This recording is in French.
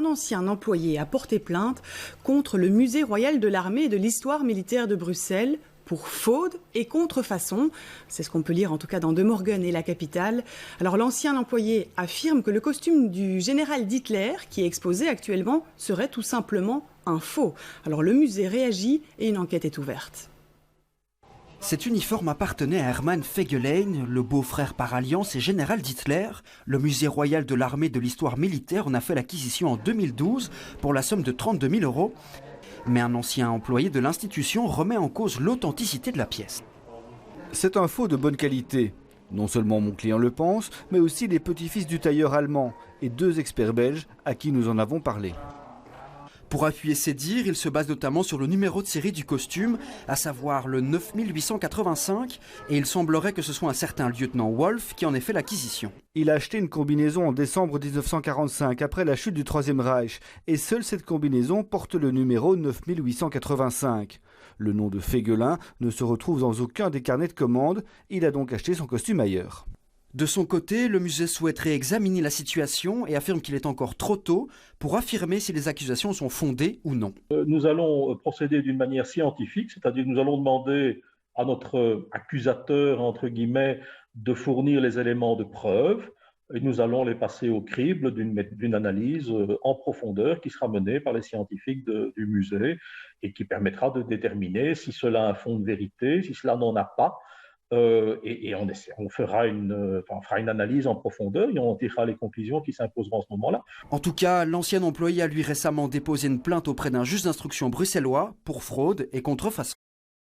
un ancien employé a porté plainte contre le Musée royal de l'armée et de l'histoire militaire de Bruxelles pour fraude et contrefaçon. C'est ce qu'on peut lire en tout cas dans De Morgen et La Capitale. Alors l'ancien employé affirme que le costume du général d'Hitler, qui est exposé actuellement, serait tout simplement un faux. Alors le musée réagit et une enquête est ouverte. Cet uniforme appartenait à Hermann Fegelein, le beau-frère par alliance et général d'Hitler. Le musée royal de l'armée de l'histoire militaire en a fait l'acquisition en 2012 pour la somme de 32 000 €. Mais un ancien employé de l'institution remet en cause l'authenticité de la pièce. C'est un faux de bonne qualité. Non seulement mon client le pense, mais aussi les petits-fils du tailleur allemand et 2 experts belges à qui nous en avons parlé. Pour appuyer ses dires, il se base notamment sur le numéro de série du costume, à savoir le 9885, et il semblerait que ce soit un certain lieutenant Wolf qui en ait fait l'acquisition. Il a acheté une combinaison en décembre 1945, après la chute du Troisième Reich, et seule cette combinaison porte le numéro 9885. Le nom de Fegelein ne se retrouve dans aucun des carnets de commandes, il a donc acheté son costume ailleurs. De son côté, le musée souhaiterait examiner la situation et affirme qu'il est encore trop tôt pour affirmer si les accusations sont fondées ou non. Nous allons procéder d'une manière scientifique, c'est-à-dire que nous allons demander à notre accusateur, entre guillemets, de fournir les éléments de preuve et nous allons les passer au crible d'une analyse en profondeur qui sera menée par les scientifiques du musée et qui permettra de déterminer si cela a un fond de vérité, si cela n'en a pas. On fera une analyse en profondeur et on tirera les conclusions qui s'imposeront à ce moment-là. En tout cas, l'ancien employé a lui récemment déposé une plainte auprès d'un juge d'instruction bruxellois pour fraude et contrefaçon.